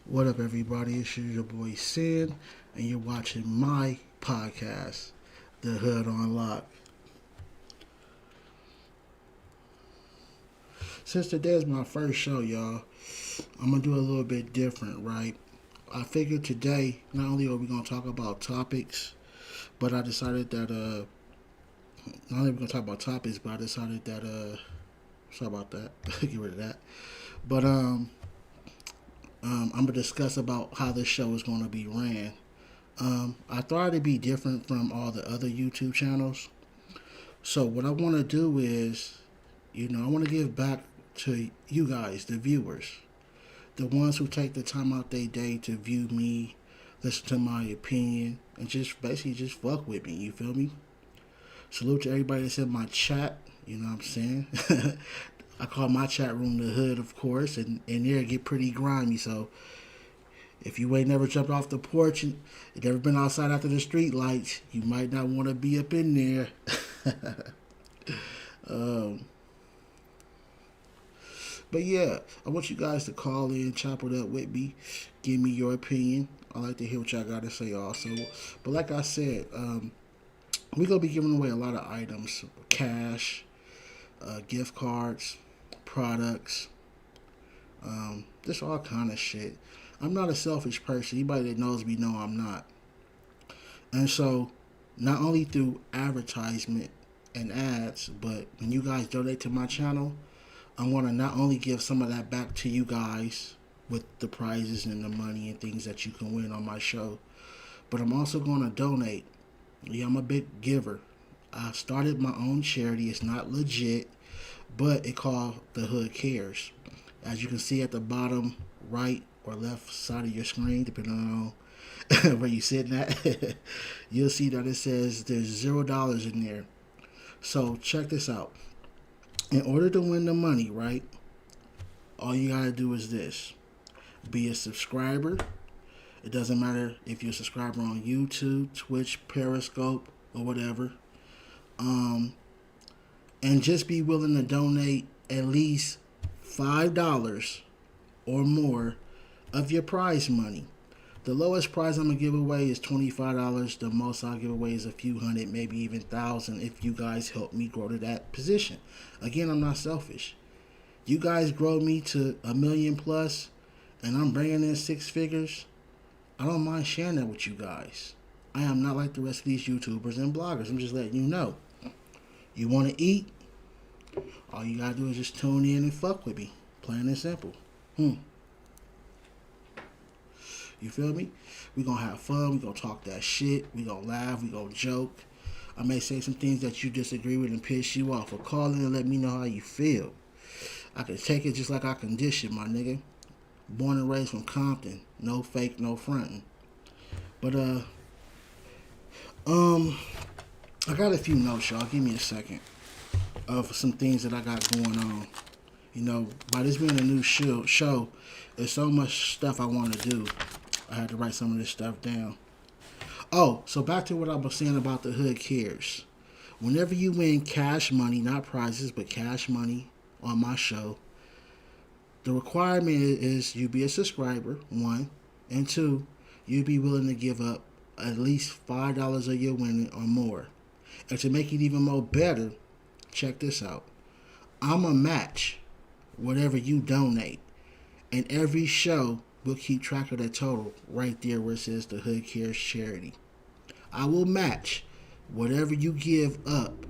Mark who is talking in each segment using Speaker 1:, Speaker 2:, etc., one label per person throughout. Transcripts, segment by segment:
Speaker 1: What up, everybody? It's your boy Sin, and you're watching my podcast, The Hood on Lock. Since today is my first show, y'all, I'm gonna do a little bit different, right? I figured today, not only are we gonna talk about topics, but I decided that not only are we gonna talk about topics, but I decided that sorry about that, get rid of that. But I'm gonna discuss about how this show is gonna be ran. I thought it'd be different from all the other YouTube channels. So what I want to do is, I want to give back to you guys, the viewers, the ones who take the time out their day to view me, listen to my opinion, and just basically just fuck with me. You feel me? Salute to everybody that's in my chat. You know what I'm saying? I call my chat room the hood, of course, and there it get pretty grimy. So if you ain't never jumped off the porch and never been outside after the street lights, you might not want to be up in there. um, but yeah, I want you guys to call in, chop it up with me, give me your opinion. I like to hear what y'all got to say also. But like I said, we're going to be giving away a lot of items, cash, gift cards, products, just all kind of shit. I'm not a selfish person. Anybody that knows me know I'm not. And so, not only through advertisement and ads, but when you guys donate to my channel, I want to not only give some of that back to you guys with the prizes and the money and things that you can win on my show, but I'm also going to donate. Yeah, I'm a big giver. I started my own charity. It's not legit, but it called The Hood Cares. As you can see at the bottom right or left side of your screen, depending on where you're sitting at, you'll see that it says there's $0 in there. So check this out. In order to win the money, right, all you gotta do is this. Be a subscriber. It doesn't matter if you're a subscriber on YouTube, Twitch, Periscope, or whatever. And just be willing to donate at least $5 or more of your prize money. The lowest prize I'm gonna give away is $25. The most I'll give away is a few hundred, maybe even thousand, if you guys help me grow to that position. Again, I'm not selfish. You guys grow me to 1 million plus, and I'm bringing in 6 figures. I don't mind sharing that with you guys. I am not like the rest of these YouTubers and bloggers. I'm just letting you know. You want to eat? All you gotta do is just tune in and fuck with me. Plain and simple. You feel me? We gonna have fun. We gonna talk that shit. We gonna laugh. We gonna joke. I may say some things that you disagree with and piss you off. Or call in and let me know how you feel. I can take it just like I can dish it, my nigga. Born and raised from Compton. No fake, no fronting. But I got a few notes, y'all. Give me a second of some things that I got going on. By this being a new show, there's so much stuff I want to do. I had to write some of this stuff down. Oh, so back to what I was saying about the Hood Cares. Whenever you win cash money, not prizes, but cash money on my show, the requirement is you be a subscriber, 1, and 2, you be willing to give up at least $5 of your winning or more. And to make it even more better, check this out. I'm a match whatever you donate, and every show will keep track of the total right there where it says the Hood Cares Charity. I will match whatever you give up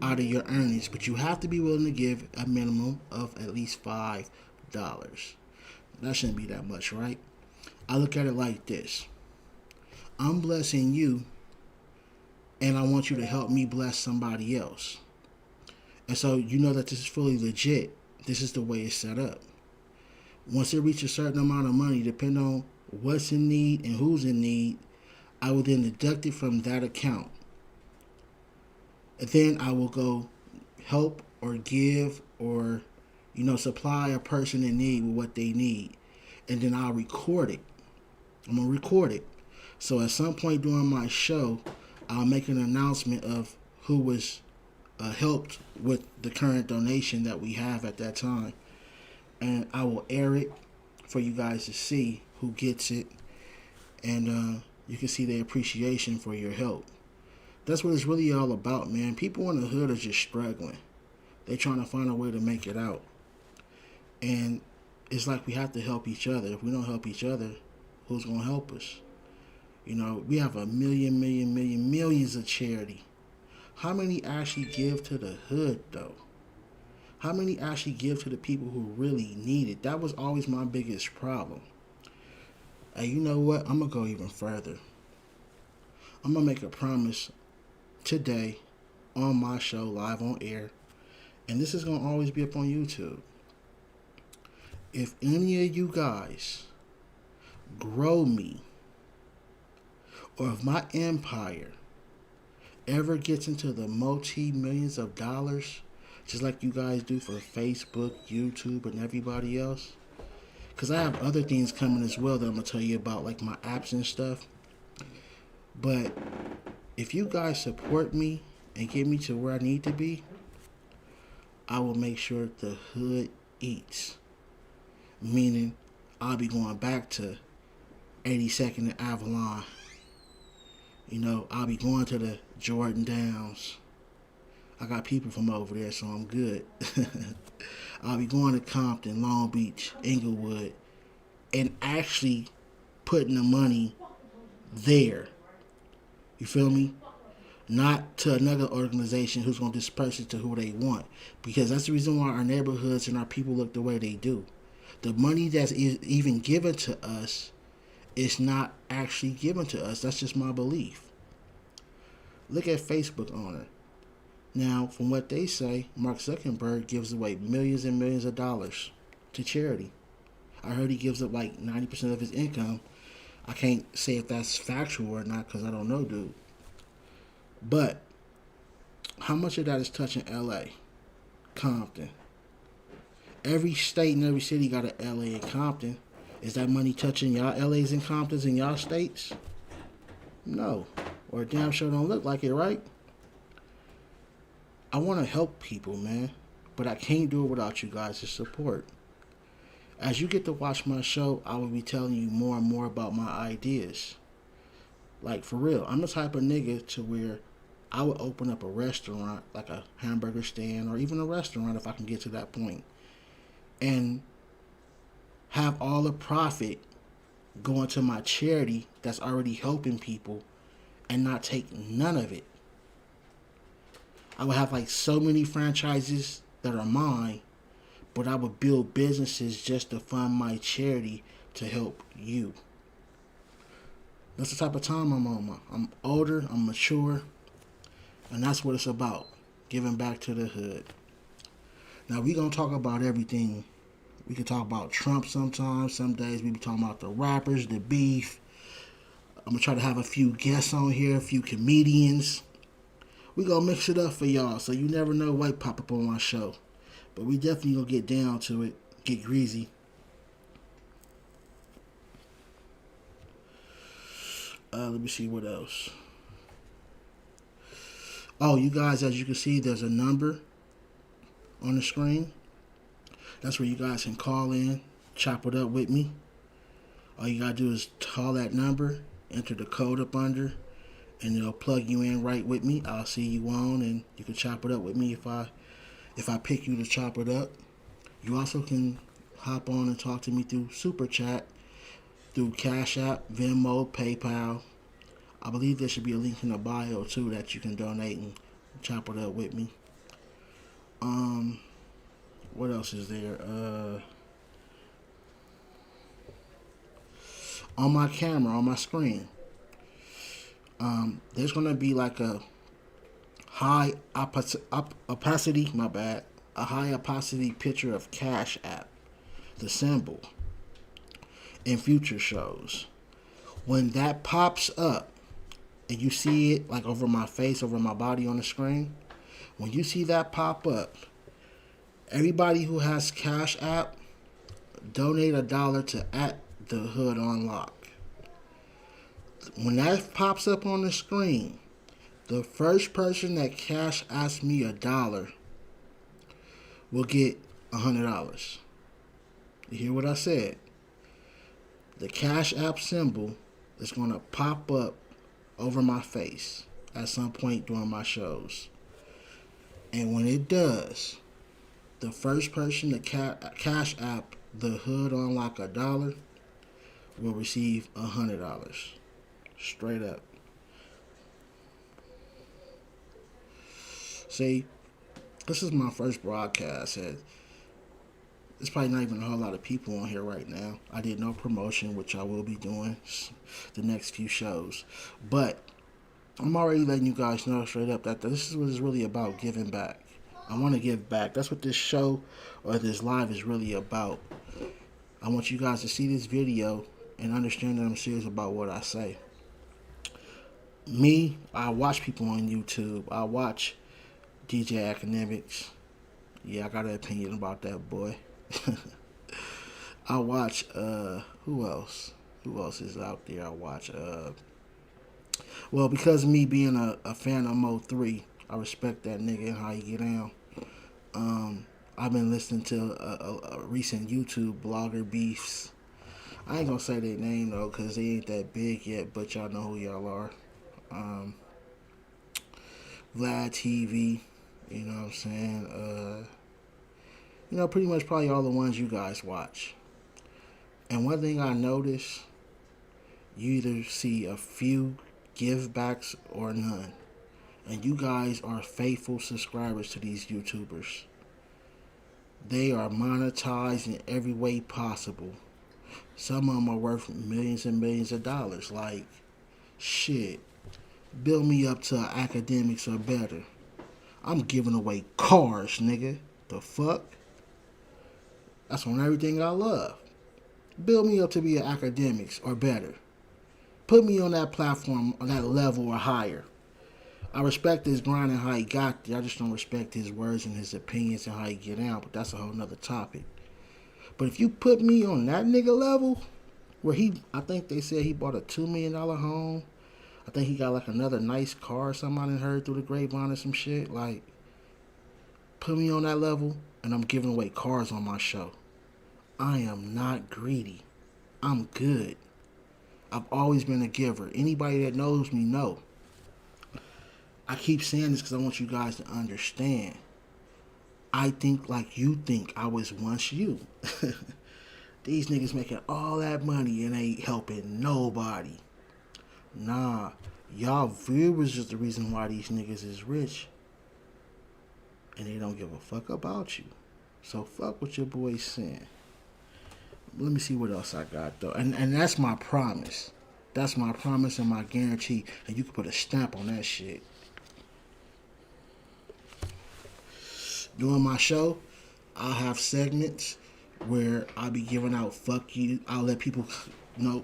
Speaker 1: out of your earnings, but you have to be willing to give a minimum of at least $5. That shouldn't be that much, right? I look at it like this. I'm blessing you, and I want you to help me bless somebody else. And so you know that this is fully legit. This is the way it's set up. Once it reaches a certain amount of money, depending on what's in need and who's in need, I will then deduct it from that account. And then I will go help or give or, supply a person in need with what they need. And then I'll record it. I'm going to record it. So at some point during my show, I'll make an announcement of who was helped with the current donation that we have at that time. And I will air it for you guys to see who gets it, and you can see their appreciation for your help. That's what it's really all about, man. People in the hood are just struggling. They're trying to find a way to make it out. And it's like we have to help each other. If we don't help each other, who's going to help us? You know, we have a millions of charity. How many actually give to the hood, though? How many actually give to the people who really need it? That was always my biggest problem. Hey, you know what? I'm going to go even further. I'm going to make a promise today on my show, live on air. And this is going to always be up on YouTube. If any of you guys grow me, or if my empire ever gets into the multi-millions of dollars, just like you guys do for Facebook, YouTube, and everybody else, because I have other things coming as well that I'm going to tell you about, like my apps and stuff. But if you guys support me and get me to where I need to be, I will make sure the hood eats. Meaning, I'll be going back to 82nd and Avalon. You know, I'll be going to the Jordan Downs. I got people from over there, so I'm good. I'll be going to Compton, Long Beach, Inglewood, and actually putting the money there. You feel me? Not to another organization who's going to disperse it to who they want. Because that's the reason why our neighborhoods and our people look the way they do. The money that's even given to us is not actually given to us. That's just my belief. Look at Facebook owner. Now, from what they say, Mark Zuckerberg gives away millions and millions of dollars to charity. I heard he gives up like 90% of his income. I can't say if that's factual or not because I don't know, dude. But how much of that is touching LA, Compton? Every state and every city got an LA and Compton. Is that money touching y'all LAs and Comptons in y'all states? No. Or damn sure don't look like it, right? I want to help people, man. But I can't do it without you guys' support. As you get to watch my show, I will be telling you more and more about my ideas. Like, for real, I'm the type of nigga to where I would open up a restaurant, like a hamburger stand, or even a restaurant if I can get to that point, and have all the profit going to my charity that's already helping people and not take none of it. I would have like so many franchises that are mine, but I would build businesses just to fund my charity to help you. That's the type of time I'm on. I'm older, I'm mature, and that's what it's about, giving back to the hood. Now, we're going to talk about everything. We can talk about Trump sometimes. Some days we be talking about the rappers, the beef. I'm going to try to have a few guests on here, a few comedians. We're going to mix it up for y'all, so you never know what pop up on my show. But we definitely going to get down to it, get greasy. Let me see what else. Oh, you guys, as you can see, there's a number on the screen. That's where you guys can call in, chop it up with me. All you gotta do is call that number, enter the code up under, and it'll plug you in right with me. I'll see you on, and you can chop it up with me if I pick you to chop it up. You also can hop on and talk to me through Super Chat, through Cash App, Venmo, PayPal. I believe there should be a link in the bio too that you can donate and chop it up with me. What else is there? On my camera, on my screen, there's gonna be like a high opacity, a high opacity picture of Cash App, the symbol, in future shows. When that pops up, and you see it like over my face, over my body on the screen, when you see that pop up, everybody who has Cash App, donate $1 to @TheHoodOnLock. When that pops up on the screen, the first person that Cash asks me $1 will get $100. You hear what I said? The Cash App symbol is going to pop up over my face at some point during my shows. And when it does, the first person to Cash App the hood on like $1 will receive $100. Straight up. See, this is my first broadcast. There's probably not even a whole lot of people on here right now. I did no promotion, which I will be doing the next few shows. But I'm already letting you guys know straight up that this is what it's really about, giving back. I want to give back. That's what this show or this live is really about. I want you guys to see this video and understand that I'm serious about what I say. Me, I watch people on YouTube. I watch DJ Academics. Yeah, I got an opinion about that boy. I watch, who else? Who else is out there? I watch, well, because of me being a fan of Mo3, I respect that nigga and how he get down. I've been listening to a recent YouTube blogger beefs. I ain't gonna say their name though, cause they ain't that big yet, but y'all know who y'all are. Vlad TV, you know what I'm saying? Pretty much probably all the ones you guys watch. And one thing I notice, you either see a few give backs or none. And you guys are faithful subscribers to these YouTubers. They are monetized in every way possible. Some of them are worth millions and millions of dollars. Like, shit, build me up to academics or better. I'm giving away cars, nigga. The fuck? That's on everything I love. Build me up to be an academics or better. Put me on that platform, on that level or higher. I respect his grind and how he got there. I just don't respect his words and his opinions and how he get out. But that's a whole nother topic. But if you put me on that nigga level, where I think they said he bought a $2 million home. I think he got like another nice car or something I done heard through the grapevine or some shit. Like, put me on that level and I'm giving away cars on my show. I am not greedy. I'm good. I've always been a giver. Anybody that knows me know. I keep saying this because I want you guys to understand. I think like you think. I was once you. These niggas making all that money and ain't helping nobody. Nah, y'all viewers is the reason why these niggas is rich. And they don't give a fuck about you. So fuck what your boy's saying. Let me see what else I got though. And that's my promise. That's my promise and my guarantee. And you can put a stamp on that shit. During my show, I'll have segments where I'll be giving out fuck you. I'll let people,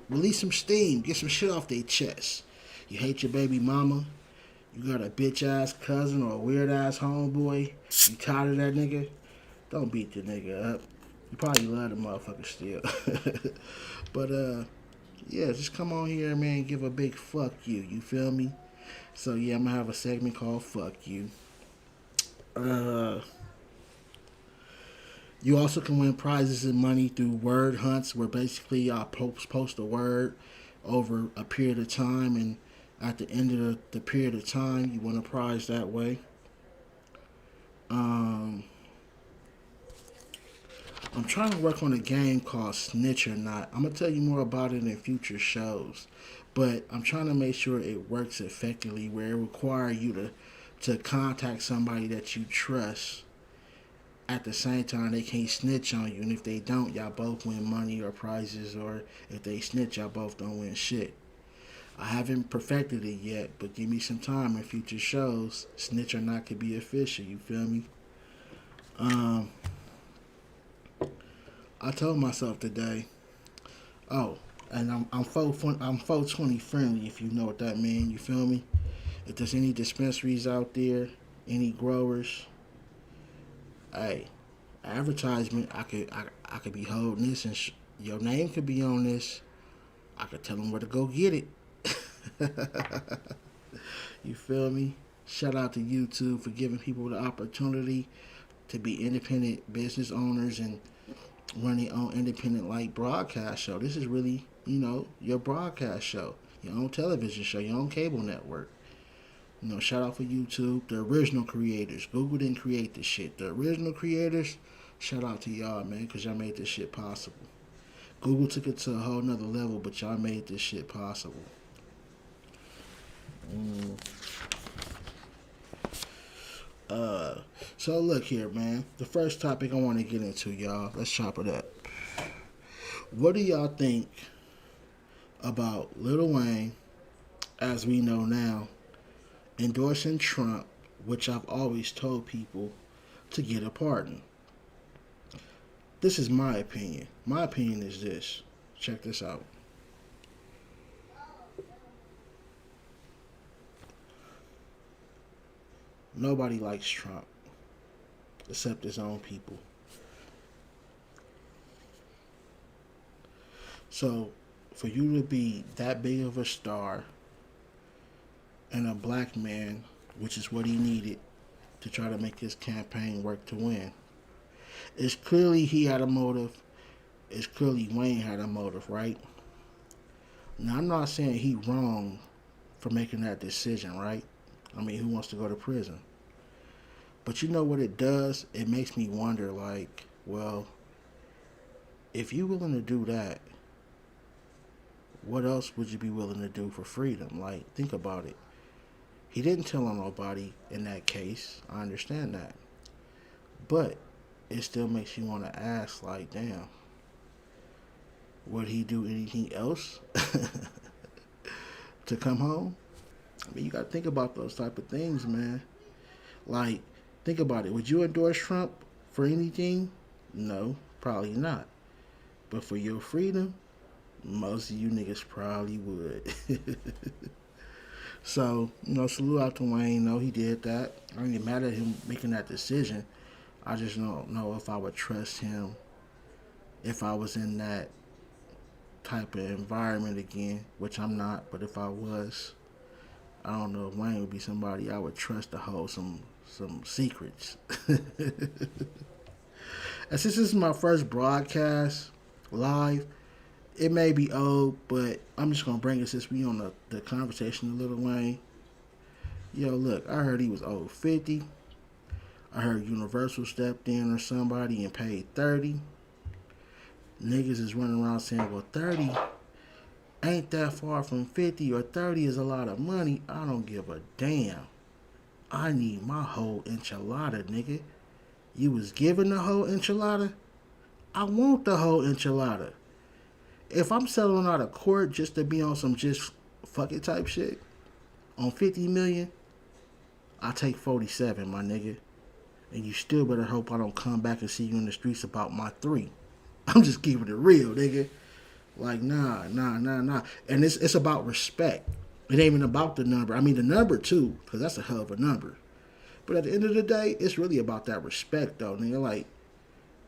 Speaker 1: release some steam, get some shit off their chest. You hate your baby mama. You got a bitch ass cousin or a weird ass homeboy. You tired of that nigga? Don't beat the nigga up. You probably love the motherfucker still. But yeah, just come on here, man, and give a big fuck you. You feel me? So yeah, I'm gonna have a segment called Fuck You. You also can win prizes and money through word hunts, where basically I post a word over a period of time, and at the end of the period of time, you win a prize that way. I'm trying to work on a game called Snitch or Not. I'm going to tell you more about it in future shows. But I'm trying to make sure it works effectively, where it requires you to contact somebody that you trust. At the same time, they can't snitch on you. And if they don't, y'all both win money or prizes. Or if they snitch, y'all both don't win shit. I haven't perfected it yet, but give me some time in future shows. Snitch or Not could be official. You feel me? I told myself today, and I'm 420 friendly, if you know what that means. You feel me? If there's any dispensaries out there, any growers, hey, advertisement, I could be holding this, and your name could be on this. I could tell them where to go get it. You feel me? Shout out to YouTube for giving people the opportunity to be independent business owners and run their own independent like broadcast show. This is really your broadcast show, your own television show, your own cable network. Shout out for YouTube, the original creators. Google didn't create this shit. The original creators, shout out to y'all, man, because y'all made this shit possible. Google took it to a whole nother level, but y'all made this shit possible. Mm. So look here, man. The first topic I want to get into, y'all. Let's chop it up. What do y'all think about Lil Wayne, as we know now, endorsing Trump, which I've always told people to get a pardon? This is my opinion. My opinion is this. Check this out. Nobody likes Trump except his own people. So, for you to be that big of a star and a black man, which is what he needed to try to make his campaign work to win, it's clearly he had a motive. It's clearly Wayne had a motive, right? Now, I'm not saying he wrong for making that decision, right? I mean, who wants to go to prison? But you know what it does? It makes me wonder, like, well, if you're willing to do that, what else would you be willing to do for freedom? Like, think about it. He didn't tell on nobody in that case. I understand that. But it still makes you want to ask, like, damn, would he do anything else to come home? I mean, you got to think about those type of things, man. Like, think about it. Would you endorse Trump for anything? No, probably not. But for your freedom, most of you niggas probably would. So, salute out to Wayne. He did that. I ain't mad at him making that decision. I just don't know if I would trust him if I was in that type of environment again, which I'm not. But if I was, I don't know if Wayne would be somebody I would trust to hold some secrets. And since this is my first broadcast live, it may be old, but I'm just gonna bring it since we on the conversation of Lil Wayne. Yo, look, I heard he was owed 50. I heard Universal stepped in or somebody and paid 30. Niggas is running around saying, well, 30 ain't that far from 50, or 30 is a lot of money. I don't give a damn. I need my whole enchilada, nigga. You was given the whole enchilada? I want the whole enchilada. If I'm selling out of court just to be on some just fuck it type shit, on 50 million, I take 47, my nigga. And you still better hope I don't come back and see you in the streets about my 3. I'm just keeping it real, nigga. Like, nah. And it's about respect. It ain't even about the number. I mean, the number too, because that's a hell of a number. But at the end of the day, it's really about that respect, though, nigga. Like,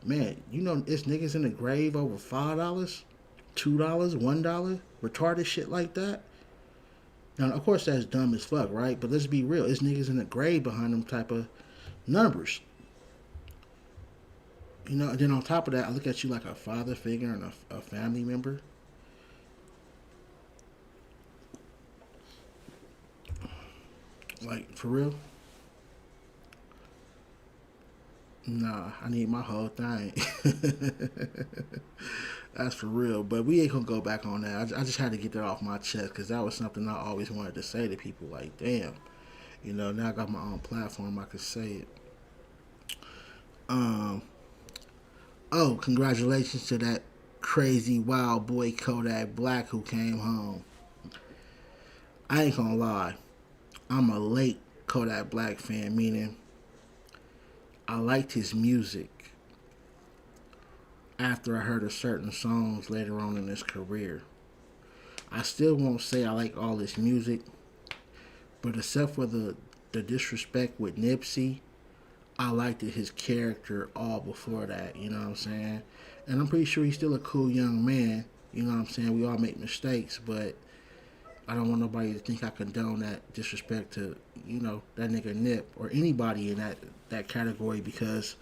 Speaker 1: man, it's niggas in the grave over $5, $2, $1, retarded shit like that. Now, of course, that's dumb as fuck, right? But let's be real. It's niggas in the grave behind them type of numbers. And then on top of that, I look at you like a father figure and a family member. Like, for real? Nah, I need my whole thing. That's for real. But we ain't gonna go back on that. I just had to get that off my chest because that was something I always wanted to say to people. Like, damn, now I got my own platform. I could say it. Um. Oh, congratulations to that crazy wild boy Kodak Black who came home. I ain't gonna lie. I'm a late Kodak Black fan, meaning I liked his music after I heard of certain songs later on in his career. I still won't say I like all his music, but except for the disrespect with Nipsey, I liked his character all before that, you know what I'm saying? And I'm pretty sure he's still a cool young man, you know what I'm saying? We all make mistakes, but I don't want nobody to think I condone that disrespect to, that nigga Nip or anybody in that category because,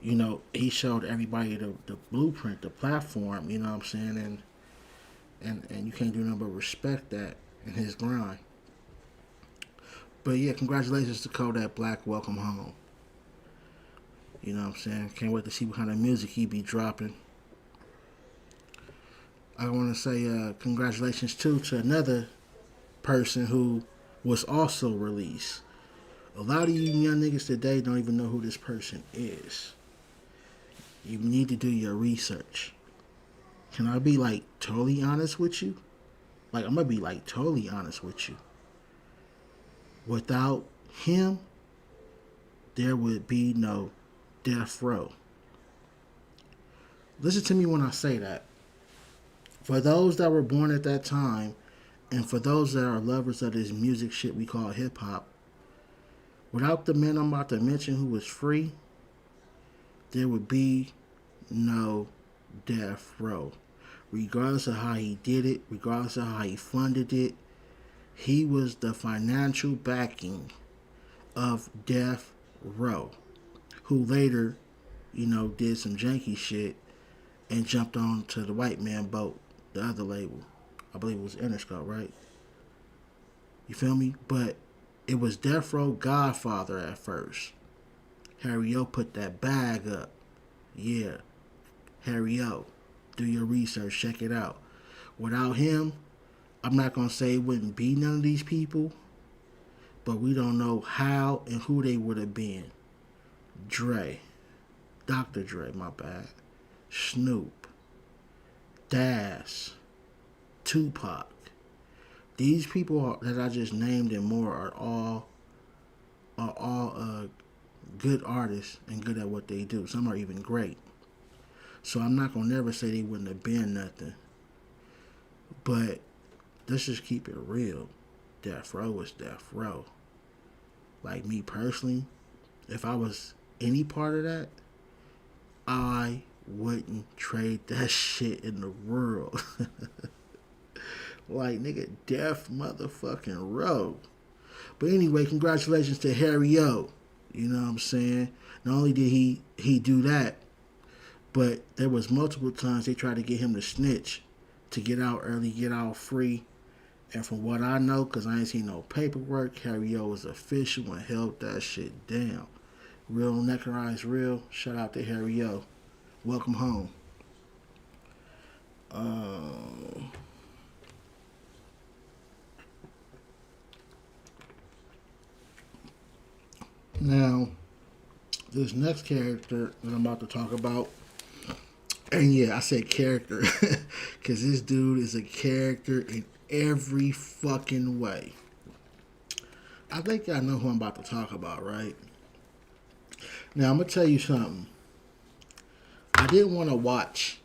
Speaker 1: he showed everybody the blueprint, the platform, you know what I'm saying? And and you can't do nothing but respect that in his grind. But yeah, congratulations to Kodak Black. Welcome home. You know what I'm saying? Can't wait to see what kind of music he be dropping. I want to say congratulations too to another person who was also released. A lot of you young niggas today don't even know who this person is. You need to do your research. Can I be like totally honest with you? Like I'm gonna be like totally honest with you. Without him, there would be no death row. Listen to me when I say that. For those that were born at that time, and for those that are lovers of this music shit we call hip hop, without the man I'm about to mention who was free, there would be no death row. Regardless of how he did it, regardless of how he funded it, he was the financial backing of death row, who later, did some janky shit and jumped on to the white man boat, the other label. I believe it was Interscope, right? You feel me? But it was Death Row Godfather at first. Harry O put that bag up. Yeah. Harry O. Do your research. Check it out. Without him, I'm not going to say it wouldn't be none of these people, but we don't know how and who they would have been. Dre. Dr. Dre, my bad. Snoop. Daz. Tupac. These people that I just named and more are all good artists and good at what they do. Some are even great. So I'm not gonna never say they wouldn't have been nothing. But let's just keep it real. Death Row is Death Row. Like me personally, if I was any part of that, I wouldn't trade that shit in the world. Like, nigga, Death motherfucking Row. But anyway, congratulations to Harry O. You know what I'm saying? Not only did he do that, but there was multiple times they tried to get him to snitch, to get out early, get out free. And from what I know, because I ain't seen no paperwork, Harry O was official and held that shit down. Real Neckerize Real. Shout out to Harry O. Welcome home. Now, this next character that I'm about to talk about, and yeah, I said character, because this dude is a character in every fucking way. I think I know who I'm about to talk about, right? Now, I'm going to tell you something. I didn't want to watch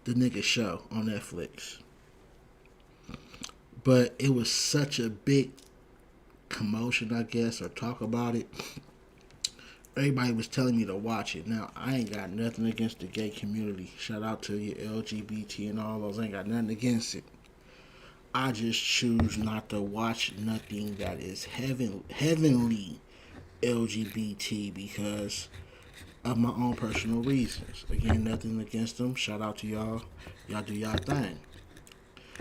Speaker 1: the nigga show on Netflix, but it was such a big commotion, I guess, or talk about it. Everybody was telling me to watch it. Now, I ain't got nothing against the gay community. Shout out to you, LGBT and all those. I ain't got nothing against it. I just choose not to watch nothing that is heavenly LGBT because of my own personal reasons. Again, nothing against them. Shout out to y'all. Y'all do y'all thing.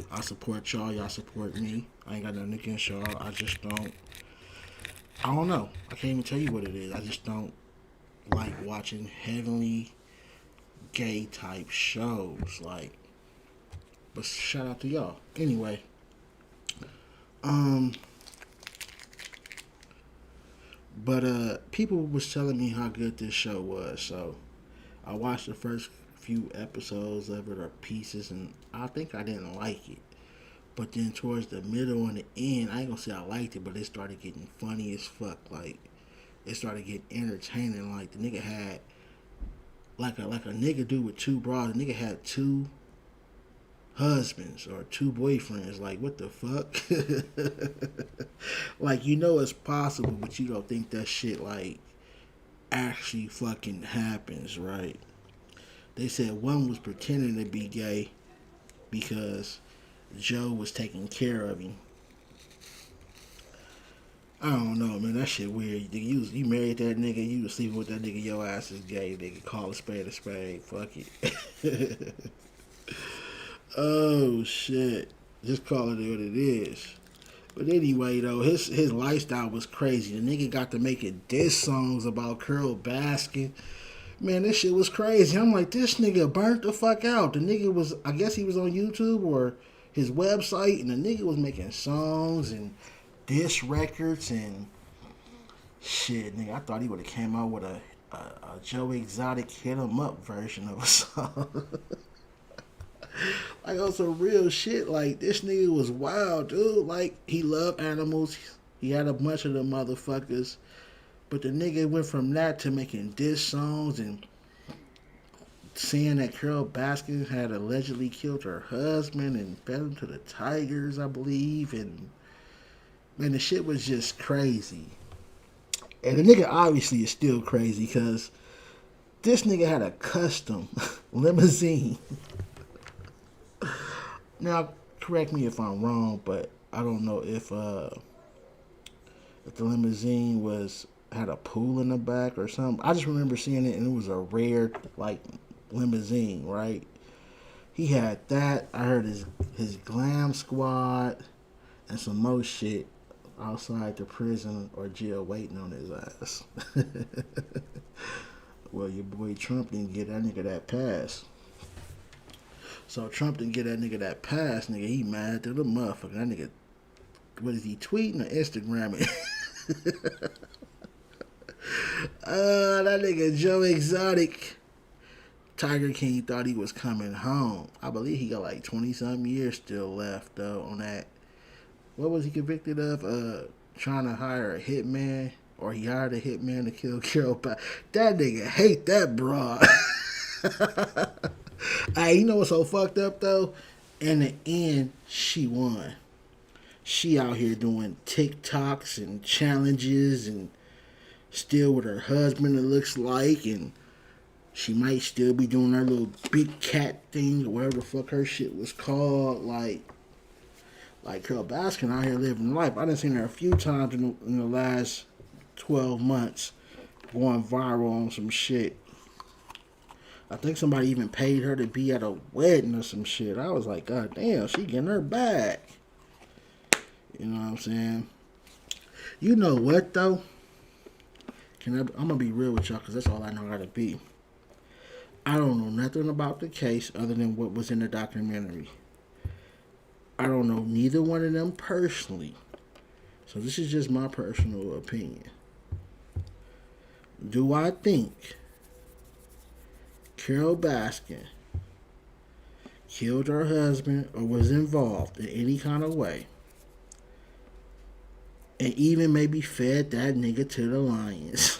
Speaker 1: I support y'all. Y'all support me. I ain't got nothing against y'all. I don't know. I can't even tell you what it is. I just don't like watching heavenly gay type shows. Like, but shout out to y'all. Anyway, people was telling me how good this show was, so I watched the first few episodes of it or pieces, and I think I didn't like it. But then towards the middle and the end, I ain't gonna say I liked it, but it started getting funny as fuck. Like, it started getting entertaining. Like, the nigga had like a nigga do with two bras. The nigga had two husbands or two boyfriends. Like, what the fuck? Like, it's possible, but you don't think that shit like actually fucking happens, right? They said one was pretending to be gay because Joe was taking care of him. I don't know, man. That shit weird. You married that nigga, you was sleeping with that nigga, your ass is gay, nigga. Call a spade a spade. Fuck it. Oh shit. Just call it what it is. But anyway, though, his lifestyle was crazy. The nigga got to making diss songs about Carol Baskin. Man, this shit was crazy. I'm like, this nigga burnt the fuck out. The nigga was, I guess he was on YouTube or his website, and the nigga was making songs and diss records and shit. Nigga, I thought he would have came out with a Joe Exotic hit 'em up version of a song. Like on some real shit. Like this nigga was wild, dude. Like he loved animals. He had a bunch of them motherfuckers. But the nigga went from that to making diss songs and saying that Carol Baskin had allegedly killed her husband and fed him to the tigers, I believe. And man, the shit was just crazy. And the nigga obviously is still crazy because this nigga had a custom limousine. Now, correct me if I'm wrong, but I don't know if the limousine had a pool in the back or something. I just remember seeing it, and it was a rare like limousine, right? He had that. I heard his glam squad and some more shit outside the prison or jail waiting on his ass. Well, your boy Trump didn't get that nigga that pass. So Trump didn't get that nigga that pass, nigga. He mad to the motherfucker. That nigga, what is he tweeting or Instagramming? That nigga Joe Exotic, Tiger King thought he was coming home. I believe he got like 20-something years still left though on that. What was he convicted of? Trying to hire a hitman, or he hired a hitman to kill Carol. That nigga hate that broad. Hey, you know what's so fucked up though? In the end, she won. She out here doing TikToks and challenges and still with her husband, it looks like, and she might still be doing her little big cat thing or whatever the fuck her shit was called. Like Carol Baskin out here living life. I done seen her a few times in the last 12 months going viral on some shit. I think somebody even paid her to be at a wedding or some shit. I was like, God damn, she getting her back. You know what I'm saying? You know what, though? I'm going to be real with y'all because that's all I know how to be. I don't know nothing about the case other than what was in the documentary. I don't know neither one of them personally. So this is just my personal opinion. Do I think Carol Baskin killed her husband or was involved in any kind of way, and even maybe fed that nigga to the lions?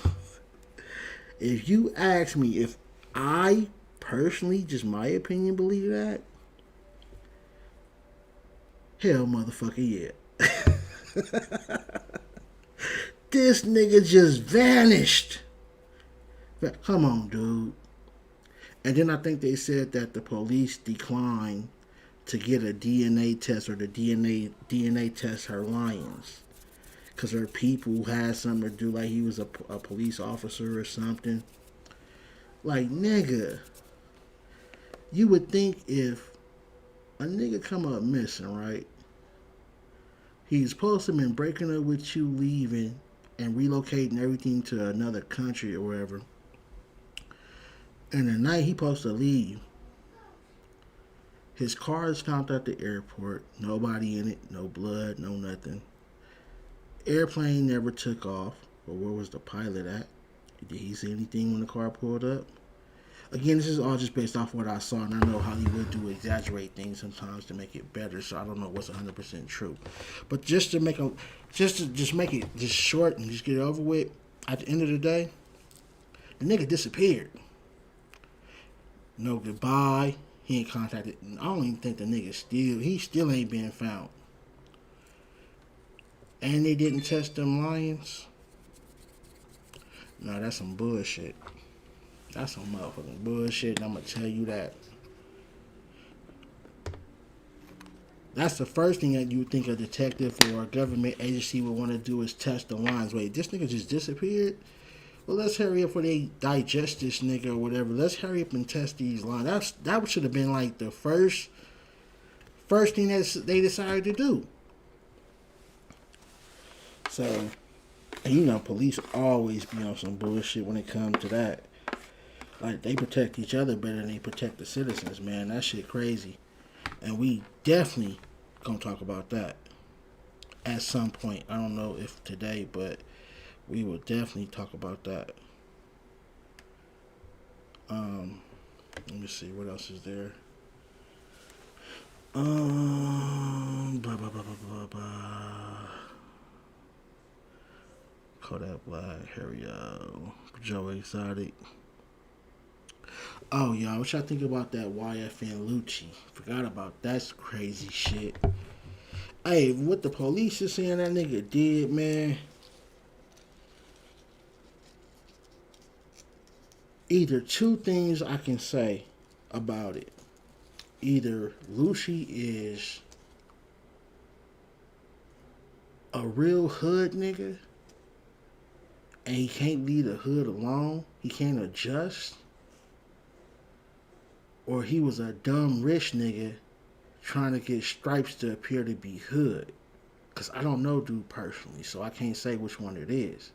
Speaker 1: If you ask me if I personally, just my opinion, believe that, hell motherfucker yeah. This nigga just vanished. Come on, dude. And then I think they said that the police declined to get a DNA test or the DNA test her lions. Because her people had something to do, like he was a police officer or something. Like, nigga, you would think if a nigga come up missing, right? He's supposed to have been breaking up with you, leaving, and relocating everything to another country or wherever. And the night he supposed to leave, his car is found at the airport. Nobody in it, no blood, no nothing. Airplane never took off. But where was the pilot at? Did he see anything when the car pulled up? Again, this is all just based off what I saw, and I know Hollywood do exaggerate things sometimes to make it better, so I don't know what's 100% true. But just to make it just short and just get it over with, at the end of the day, the nigga disappeared. No goodbye. He ain't contacted. I don't even think the nigga still ain't been found. And they didn't test them lions. No, that's some bullshit. That's some motherfucking bullshit, and I'm gonna tell you that. That's the first thing that you think a detective or a government agency would want to do is test the lines. Wait, this nigga just disappeared? Well, let's hurry up before they digest this nigga or whatever. Let's hurry up and test these lines. That should have been like the first first thing that they decided to do. So, and you know, police always be on some bullshit when it comes to that. Like, they protect each other better than they protect the citizens, man. That shit crazy. And we definitely gonna talk about that at some point. I don't know if today, but we will definitely talk about that. Let me see what else is there. Blah, blah, blah, blah, blah, blah. Kodak Black, Harry, Joe Exotic. Oh, y'all, what y'all think about that Yfn Lucci? Forgot about that crazy shit. Hey, what the police is saying that nigga did, man. Either two things I can say about it. Either Lucci is a real hood nigga and he can't leave the hood alone, he can't adjust, or he was a dumb rich nigga trying to get stripes to appear to be hood. Because I don't know dude personally, so I can't say which one it is.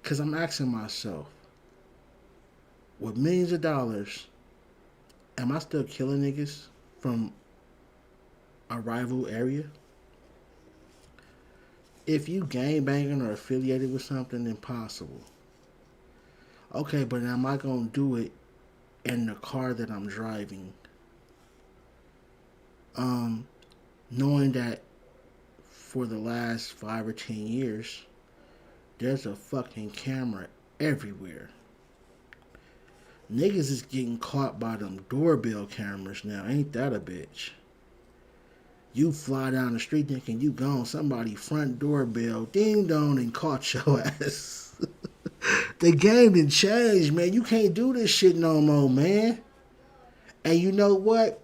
Speaker 1: Because I'm asking myself, with millions of dollars, am I still killing niggas from a rival area? If you gangbanging or affiliated with something, impossible. Okay, but am I going to do it in the car that I'm driving? Knowing that for the last 5 or 10 years, there's a fucking camera everywhere. Niggas is getting caught by them doorbell cameras now. Ain't that a bitch? You fly down the street thinking you gone, somebody front doorbell, ding dong, and caught your ass. The game done changed, man. You can't do this shit no more, man. And you know what?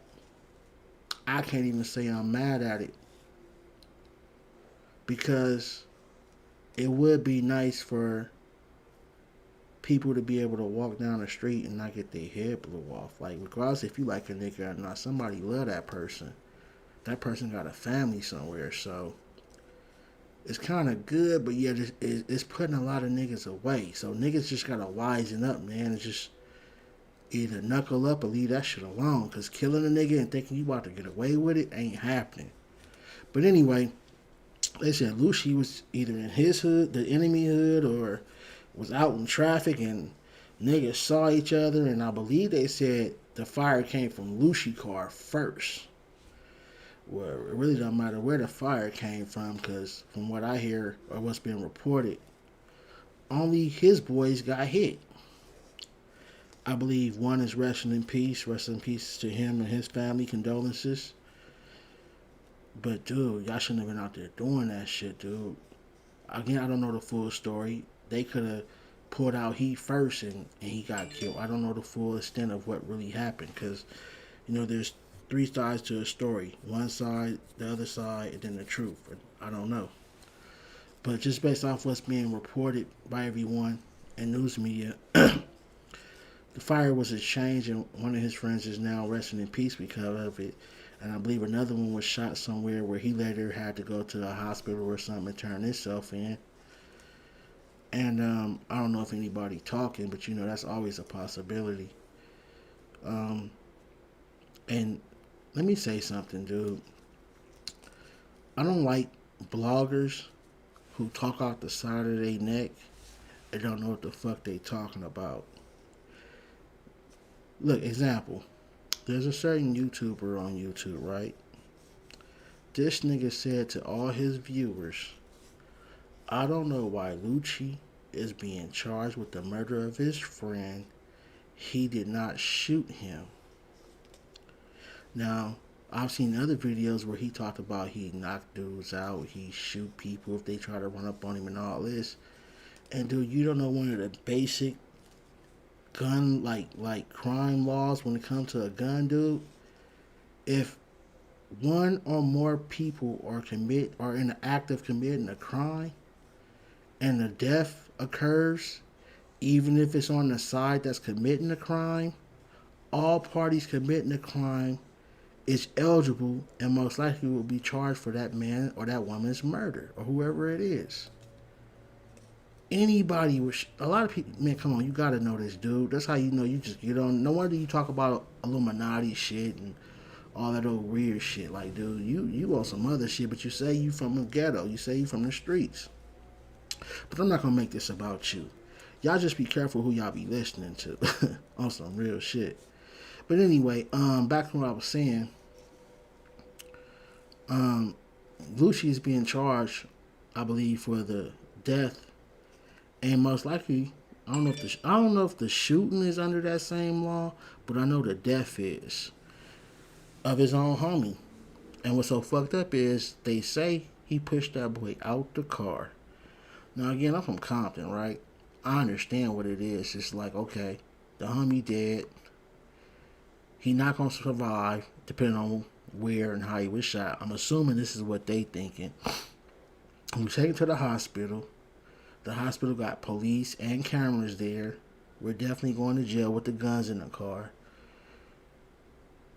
Speaker 1: I can't even say I'm mad at it. Because it would be nice for people to be able to walk down the street and not get their head blew off. Like, regardless if you like a nigga or not, somebody love that person. That person got a family somewhere, so it's kind of good, but yeah, it's putting a lot of niggas away. So niggas just gotta wisen up, man. It's just either knuckle up or leave that shit alone. Because killing a nigga and thinking you about to get away with it ain't happening. But anyway, they said Lucci was either in his hood, the enemy hood, or was out in traffic and niggas saw each other. And I believe they said the fire came from Lucci car first. Well, it really don't matter where the fire came from, because from what I hear or what's been reported, only his boys got hit. I believe one is resting in peace. Rest in peace to him and his family. Condolences. But dude, y'all shouldn't have been out there doing that shit, dude. Again, I don't know the full story. They could have pulled out heat first and he got killed. I don't know the full extent of what really happened, because, you know, there's 3 sides to a story. One side, the other side, and then the truth. I don't know. But just based off what's being reported by everyone in news media, the fire was exchanged and one of his friends is now resting in peace because of it. And I believe another one was shot somewhere where he later had to go to a hospital or something and turn himself in. And I don't know if anybody talking, but you know, that's always a possibility. And let me say something, dude. I don't like bloggers who talk out the side of their neck and don't know what the fuck they talking about. Look, example. There's a certain YouTuber on YouTube, right? This nigga said to all his viewers, I don't know why Lucci is being charged with the murder of his friend. He did not shoot him. Now, I've seen other videos where he talked about he knocked dudes out, he shoot people if they try to run up on him and all this. And dude, you don't know one of the basic gun like crime laws when it comes to a gun, dude. If one or more people are in the act of committing a crime and the death occurs, even if it's on the side that's committing the crime, all parties committing the crime is eligible and most likely will be charged for that man or that woman's murder or whoever it is. Anybody with a lot of people, man, come on, you gotta know this, dude. That's how you know you just get on. No wonder you talk about Illuminati shit and all that old weird shit. Like, dude, you on some other shit, but you say you from the ghetto. You say you from the streets. But I'm not gonna make this about you. Y'all just be careful who y'all be listening to on some real shit. But anyway, back to what I was saying. Um, Lucci is being charged, I believe, for the death, and most likely, I don't know if the shooting is under that same law, but I know the death is of his own homie. And what's so fucked up is they say he pushed that boy out the car. Now again, I'm from Compton, right? I understand what it is. It's like, okay, the homie dead. He not gonna survive, depending on where and how he was shot. I'm assuming this is what they thinking. He was taken to the hospital. The hospital got police and cameras there. We're definitely going to jail with the guns in the car.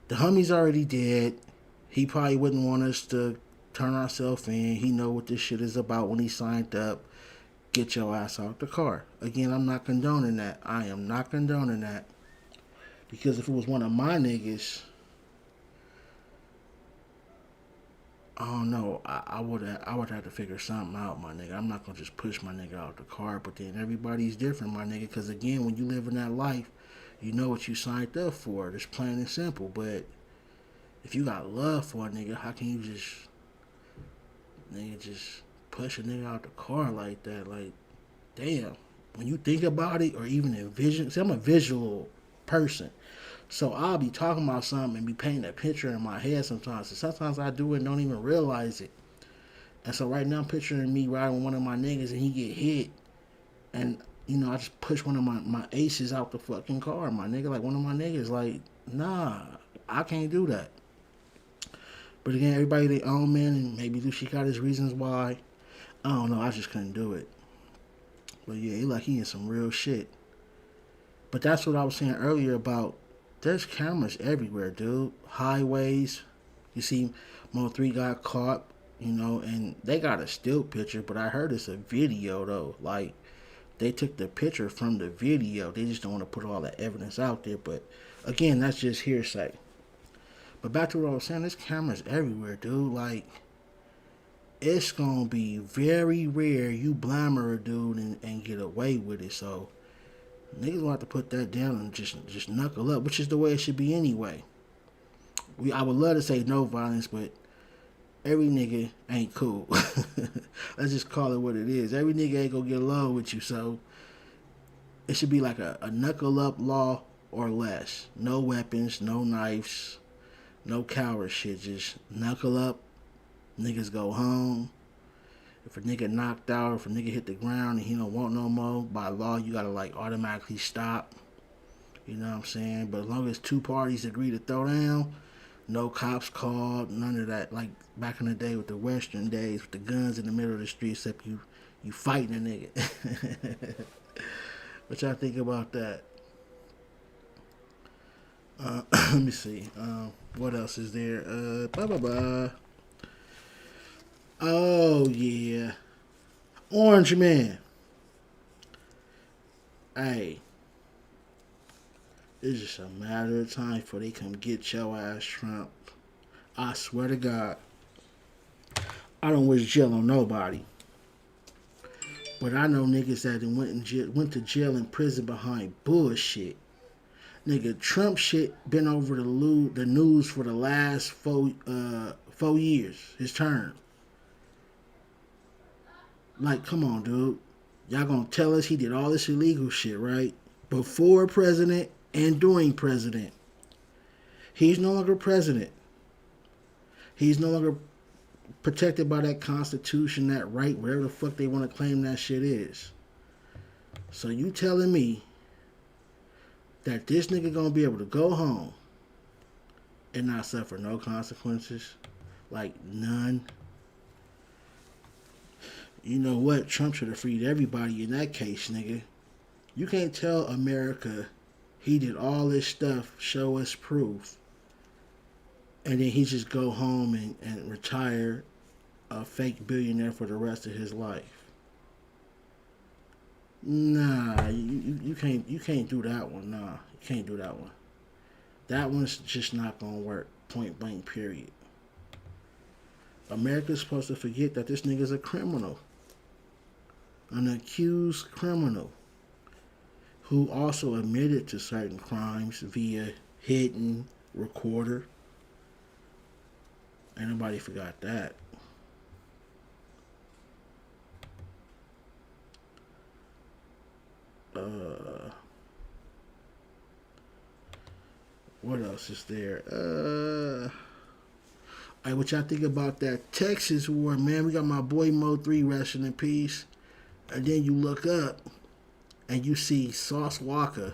Speaker 1: The homie's already dead. He probably wouldn't want us to turn ourselves in. He know what this shit is about when he signed up. Get your ass out the car. Again, I'm not condoning that. I am not condoning that. Because if it was one of my niggas, I don't know. I would have to figure something out, my nigga. I'm not gonna just push my nigga out the car. But then everybody's different, my nigga. Because again, when you live in that life, you know what you signed up for. It's plain and simple. But if you got love for a nigga, how can you just push a nigga out the car like that? Like, damn. When you think about it or even envision, see, I'm a visual person. So I'll be talking about something and be painting a picture in my head sometimes. And sometimes I do it and don't even realize it. And so right now I'm picturing me riding with one of my niggas and he get hit. And, I just push one of my aces out the fucking car, my nigga. Like one of my niggas, like, nah, I can't do that. But again, everybody they own, man, and maybe Lucci got his reasons why. I don't know, I just couldn't do it. But yeah, he in some real shit. But that's what I was saying earlier about there's cameras everywhere, dude. Highways. You see Mo3 got caught, and they got a still picture, but I heard it's a video though. Like they took the picture from the video. They just don't want to put all the evidence out there. But again, that's just hearsay. But back to what I was saying, there's cameras everywhere, dude. Like it's gonna be very rare you blammer a dude and get away with it. So niggas will have to put that down and just knuckle up, which is the way it should be anyway. I would love to say no violence, but every nigga ain't cool. Let's just call it what it is. Every nigga ain't gonna get along with you, so it should be like a knuckle up law or less. No weapons, no knives, no coward shit. Just knuckle up, niggas go home. If a nigga knocked out, if a nigga hit the ground and he don't want no more, by law you gotta like automatically stop. You know what I'm saying? But as long as two parties agree to throw down, no cops called, none of that. Like back in the day with the Western days, with the guns in the middle of the street, except you fighting a nigga. What y'all think about that? Let me see. What else is there? Blah blah blah. Oh yeah, Orange Man. Hey, it's just a matter of time before they come get your ass, Trump. I swear to God, I don't wish jail on nobody, but I know niggas that went to jail and prison behind bullshit. Nigga, Trump shit been over the news for the last 4 years. His term. Like, come on, dude. Y'all gonna tell us he did all this illegal shit, right? Before president and during president. He's no longer president. He's no longer protected by that constitution, that right, whatever the fuck they want to claim that shit is. So you telling me that this nigga gonna be able to go home and not suffer no consequences? Like, none. You know what? Trump should have freed everybody in that case, nigga. You can't tell America he did all this stuff, show us proof, and then he just go home and retire a fake billionaire for the rest of his life. Nah, you can't do that one. Nah, you can't do that one. That one's just not gonna work. Point blank. Period. America's supposed to forget that this nigga's a criminal, an accused criminal who also admitted to certain crimes via hidden recorder. Ain't nobody forgot that. Uh, what else is there? Hey, what y'all think about that Texas war, man? We got my boy Mo 3 resting in peace. And then you look up and you see Sauce Walker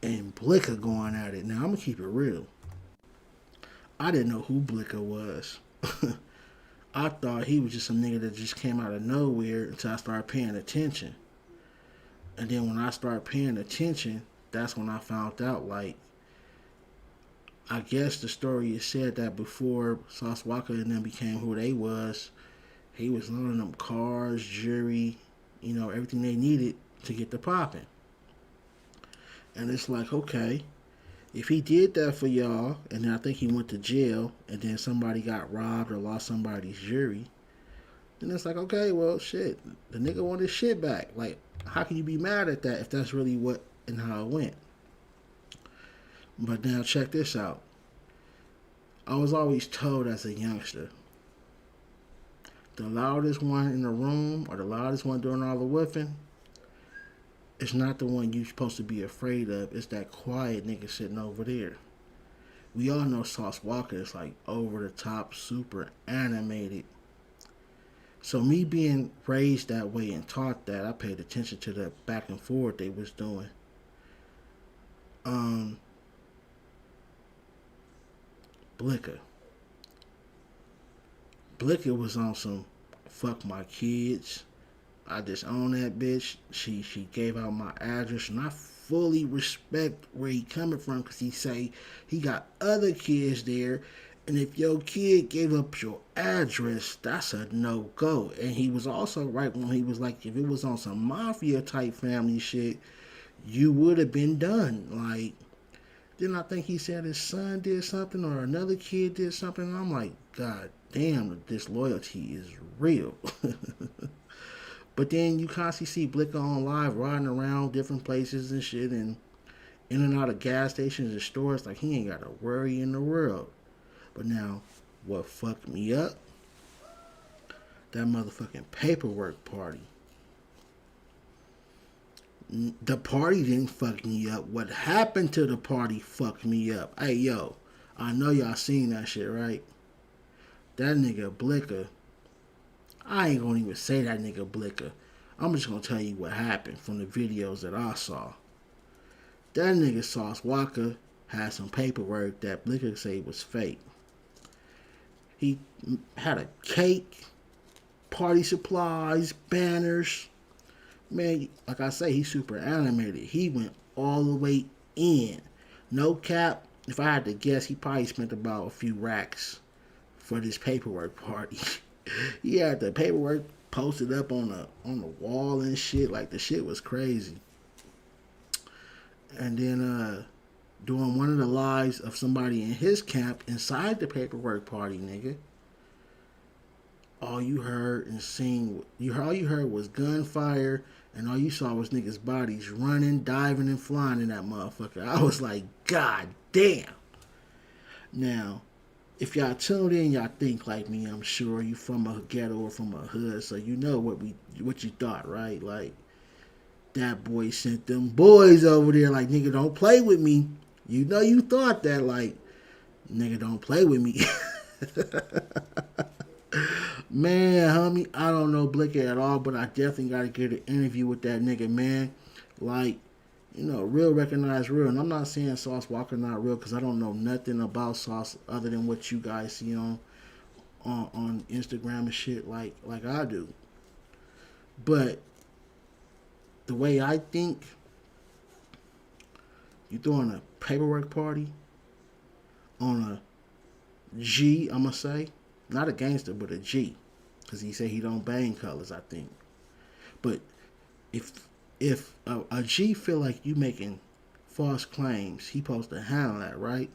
Speaker 1: and Blicker going at it. Now, I'm going to keep it real. I didn't know who Blicker was. I thought he was just some nigga that just came out of nowhere until I started paying attention. And then when I started paying attention, that's when I found out, like, I guess the story is said that before Sauce Walker and them became who they was, he was loaning them cars, jewelry, everything they needed to get the popping. And it's like, okay, if he did that for y'all, and then I think he went to jail, and then somebody got robbed or lost somebody's jewelry, then it's like, okay, well, shit, the nigga want his shit back. Like, how can you be mad at that if that's really what and how it went? But now check this out. I was always told as a youngster, the loudest one in the room or the loudest one doing all the whipping, it's not the one you're supposed to be afraid of. It's that quiet nigga sitting over there. We all know Sauce Walker is like over the top, super animated. So me being raised that way and taught that, I paid attention to the back and forth they was doing. Blicker. Blicker was on some fuck my kids. I disown that bitch. She gave out my address, and I fully respect where he coming from because he say he got other kids there, and if your kid gave up your address, that's a no go. And he was also right when he was like, if it was on some mafia type family shit, you would have been done. Like, then I think he said his son did something or another kid did something. And I'm like, God damn, this loyalty is real. But then you constantly see Blicker on live riding around different places and shit and in and out of gas stations and stores like he ain't got a worry in the world. But now, what fucked me up? That motherfucking paperwork party. The party didn't fuck me up. What happened to the party fucked me up. Hey, yo, I know y'all seen that shit, right? That nigga Blicker, I ain't gonna even say that nigga Blicker. I'm just gonna tell you what happened from the videos that I saw. That nigga Sauce Walker had some paperwork that Blicker said was fake. He had a cake, party supplies, banners. Man, like I say, he's super animated. He went all the way in. No cap. If I had to guess, he probably spent about a few racks for this paperwork party. He had the paperwork posted up on the wall and shit. Like, the shit was crazy. And then doing one of the lives of somebody in his camp inside the paperwork party, nigga. All you heard and seen, all you heard was gunfire, and all you saw was niggas' bodies running, diving, and flying in that motherfucker. I was like, God damn. Now, if y'all tuned in, y'all think like me. I'm sure you from a ghetto or from a hood, so you know what you thought, right? Like, that boy sent them boys over there. Like, nigga, don't play with me. You know you thought that. Like, nigga, don't play with me. Man, homie, I don't know Blicker at all, but I definitely got to get an interview with that nigga, man. Like, real recognize real. And I'm not saying Sauce Walker not real because I don't know nothing about Sauce other than what you guys see on Instagram and shit like I do. But the way I think, you throwing a paperwork party on a G, I'm gonna say, not a gangster, but a G, because he said he don't bang colors, I think. But if a G feel like you making false claims, he supposed to handle that, right?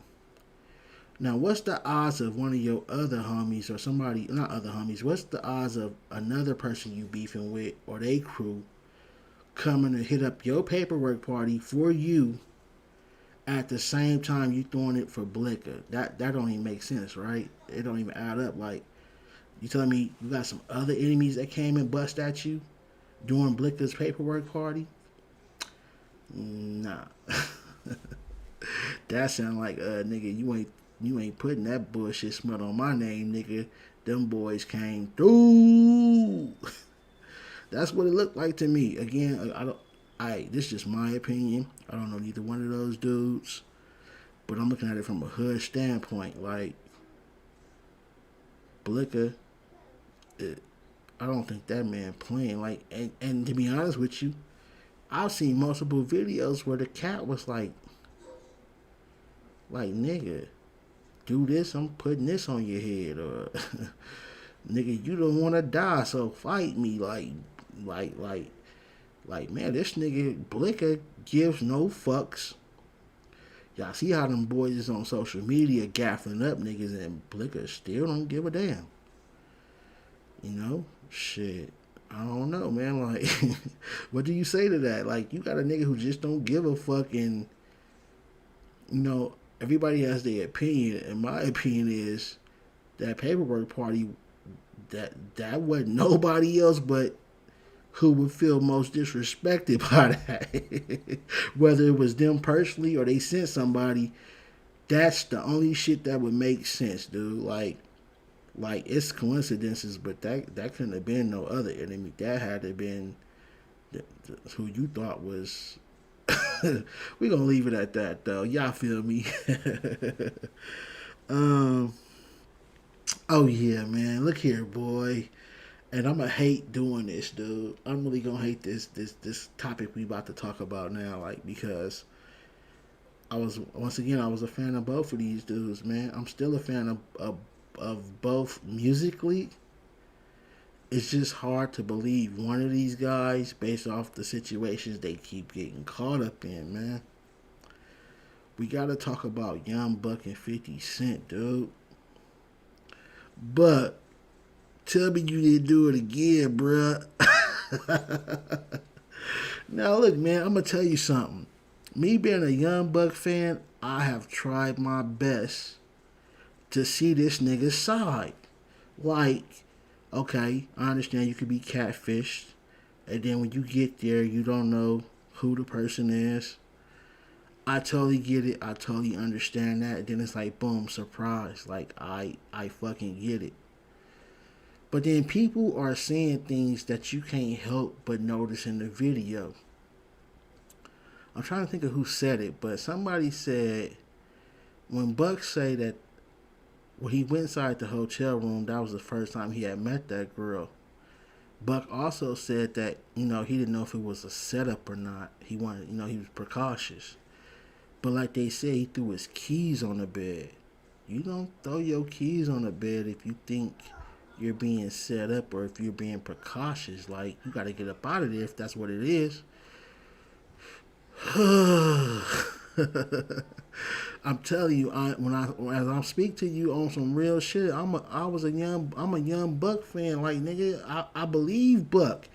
Speaker 1: Now, what's the odds of one of your other homies or somebody, not other homies, what's the odds of another person you beefing with or they crew coming to hit up your paperwork party for you at the same time you throwing it for Blicker? That don't even make sense, right? It don't even add up. Like, you telling me you got some other enemies that came and bust at you during Blicker's paperwork party? Nah. That sound like nigga, you ain't putting that bullshit smut on my name, nigga. Them boys came through. That's what it looked like to me. Again, I don't. This is just my opinion. I don't know neither one of those dudes, but I'm looking at it from a hood standpoint. Like Blicker, I don't think that man playing. Like, and to be honest with you, I've seen multiple videos where the cat was like nigga, do this, I'm putting this on your head, or nigga, you don't want to die, so fight me. Like, like, man, this nigga Blicker gives no fucks. Y'all see how them boys is on social media gaffling up niggas, and Blicker still don't give a damn. You know, shit. I don't know, man. Like, what do you say to that? Like, you got a nigga who just don't give a fuck, and you know, everybody has their opinion, and my opinion is that paperwork party, that wasn't nobody else but who would feel most disrespected by that. Whether it was them personally or they sent somebody, that's the only shit that would make sense, dude. Like it's coincidences, but that couldn't have been no other enemy. That had to have been who you thought was. We gonna leave it at that, though. Y'all feel me? um. Oh yeah, man. Look here, boy. And I'm gonna hate doing this, dude. I'm really gonna hate this topic we about to talk about now, like, because I was a fan of both of these dudes, man. I'm still a fan of both musically. It's just hard to believe one of these guys based off the situations they keep getting caught up in, man. We gotta talk about Young Buck and 50 Cent, dude. But tell me you didn't do it again, bruh. Now look, man, I'm gonna tell you something. Me being a Young Buck fan, I have tried my best to see this nigga's side. Like, okay, I understand you could be catfished, and then when you get there, you don't know who the person is. I totally get it. I totally understand that. And then it's like, boom, surprise. Like, I fucking get it. But then people are saying things that you can't help but notice in the video. I'm trying to think of who said it, but somebody said when Buck say that when he went inside the hotel room, that was the first time he had met that girl. Buck also said that, he didn't know if it was a setup or not. He wanted, he was precautious. But like they said, he threw his keys on the bed. You don't throw your keys on the bed if you think you're being set up or if you're being precautious. Like, you got to get up out of there if that's what it is. I'm telling you, as I speak to you on some real shit, I'm a young Buck fan. Like, nigga, I believe Buck,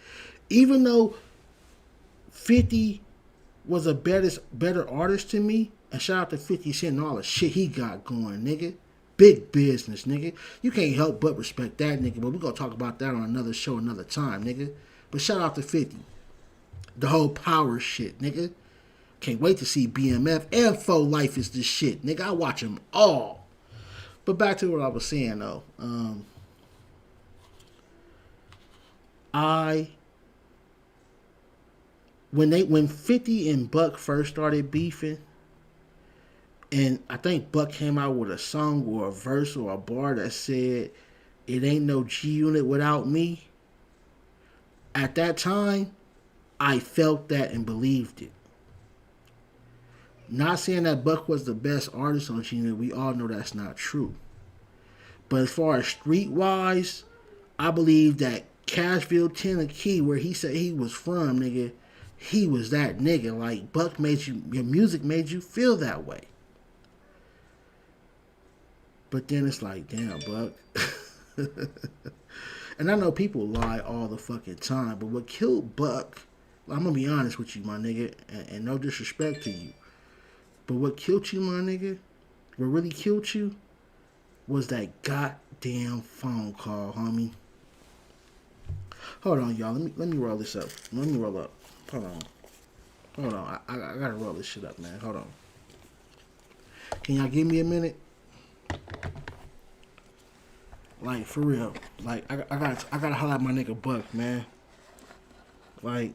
Speaker 1: even though 50 was a better artist to me. And shout out to 50 Cent and all the shit he got going, nigga. Big business, nigga. You can't help but respect that, nigga. But we're going to talk about that on another show another time, nigga. But shout out to 50. The whole power shit, nigga. Can't wait to see BMF and Faux Life is the shit, nigga. I watch them all. But back to what I was saying, though. When 50 and Buck first started beefing, and I think Buck came out with a song or a verse or a bar that said, "It ain't no G Unit without me." At that time, I felt that and believed it. Not saying that Buck was the best artist on G Unit. We all know that's not true. But as far as street wise, I believe that Cashville, Tennessee, where he said he was from, nigga, he was that nigga. Like Buck made you, your music made you feel that way. But then it's like, damn, Buck. And I know people lie all the fucking time, but what killed Buck, I'm gonna be honest with you, my nigga, and no disrespect to you, but what killed you, my nigga, what really killed you, was that goddamn phone call, homie. Hold on, y'all. Let me roll this up. Let me roll up. Hold on. Hold on. I gotta roll this shit up, man. Hold on. Can y'all give me a minute? Like for real. Like I gotta holler at my nigga Buck, man. Like,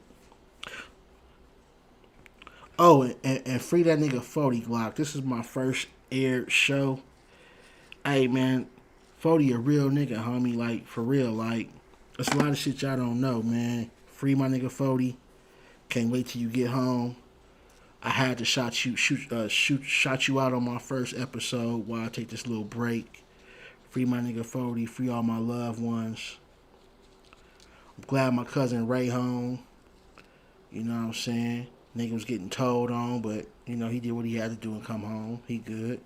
Speaker 1: oh, and free that nigga 40 Glock. This is my first aired show. Hey man, 40 a real nigga, homie. Like for real. Like there's a lot of shit y'all don't know, man. Free my nigga 40. Can't wait till you get home. I had to shot you out on my first episode while I take this little break. Free my nigga 40. Free all my loved ones. I'm glad my cousin Ray home. You know what I'm saying? Nigga was getting told on, but you know he did what he had to do and come home. He good.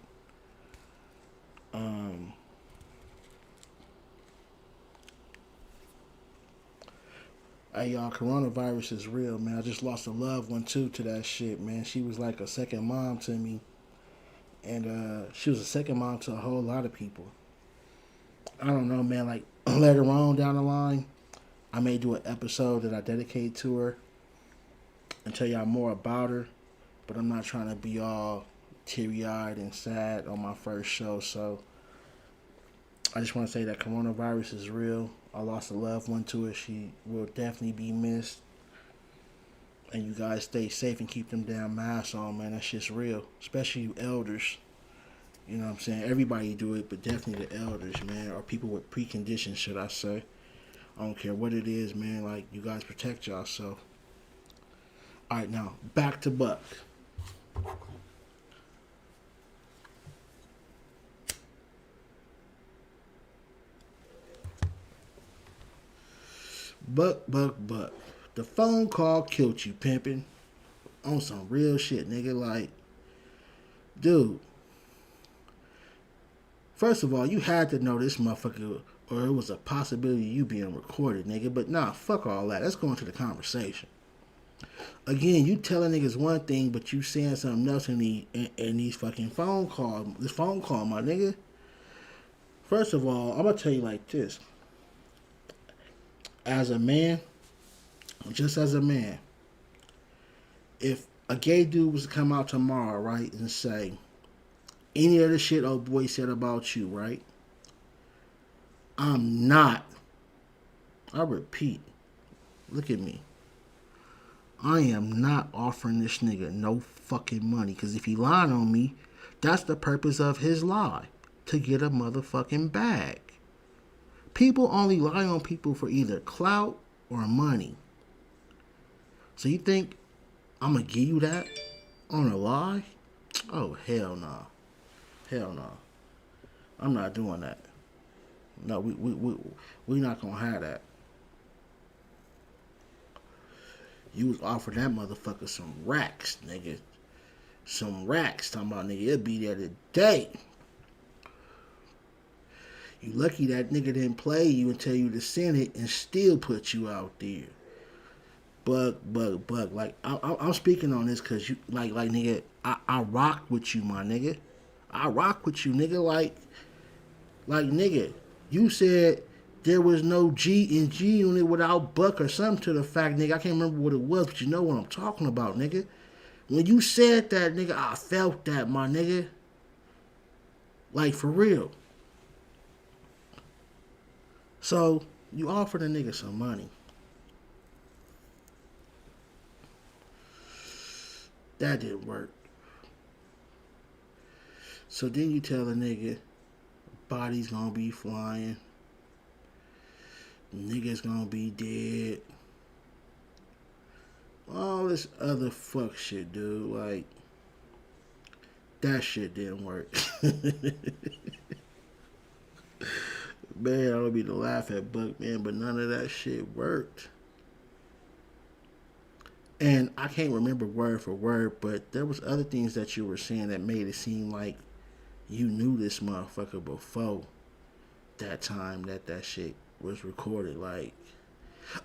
Speaker 1: Hey y'all, coronavirus is real, man. I just lost a loved one too to that shit, man. She was like a second mom to me, and she was a second mom to a whole lot of people. I don't know, man. Like later on down the line, I may do an episode that I dedicate to her and tell y'all more about her. But I'm not trying to be all teary-eyed and sad on my first show, so I just want to say that coronavirus is real. I lost a loved one to it. She will definitely be missed. And you guys stay safe and keep them damn masks on, man. That shit's real. Especially you elders. You know what I'm saying? Everybody do it, but definitely the elders, man. Or people with preconditions, should I say. I don't care what it is, man. Like, you guys protect yourself. Alright, now, back to Buck. Buck. The phone call killed you, pimping. On some real shit, nigga. Like, dude. First of all, you had to know this motherfucker, or it was a possibility of you being recorded, nigga. But nah, fuck all that. Let's go into the conversation. Again, you telling niggas one thing, but you saying something else in these fucking phone calls. This phone call, my nigga. First of all, I'm gonna tell you like this. As a man, just as a man, if a gay dude was to come out tomorrow, right, and say any of the shit old boy said about you, right, I'm not, I repeat, look at me, I am not offering this nigga no fucking money, because if he lied on me, that's the purpose of his lie, to get a motherfucking bag. People only lie on people for either clout or money. So you think I'm going to give you that on a lie? Oh, hell no. Hell no. I'm not doing that. No, we not going to have that. You was offering that motherfucker some racks, nigga. Some racks. Talking about, nigga, it'll be there today. You lucky that nigga didn't play you and tell you to send it and still put you out there. Buck. Like, I'm speaking on this because you, like, nigga, I rock with you, my nigga. I rock with you, nigga. Like, nigga, you said there was no G in G Unit without Buck or something to the fact, nigga. I can't remember what it was, but you know what I'm talking about, nigga. When you said that, nigga, I felt that, my nigga. Like, for real. So, you offered a nigga some money. That didn't work. So then you tell a nigga, body's gonna be flying. Nigga's gonna be dead. All this other fuck shit, dude. Like, that shit didn't work. Man, I don't mean to laugh at Buck, man, but none of that shit worked. And I can't remember word for word, but there was other things that you were saying that made it seem like you knew this motherfucker before that time that shit was recorded. Like,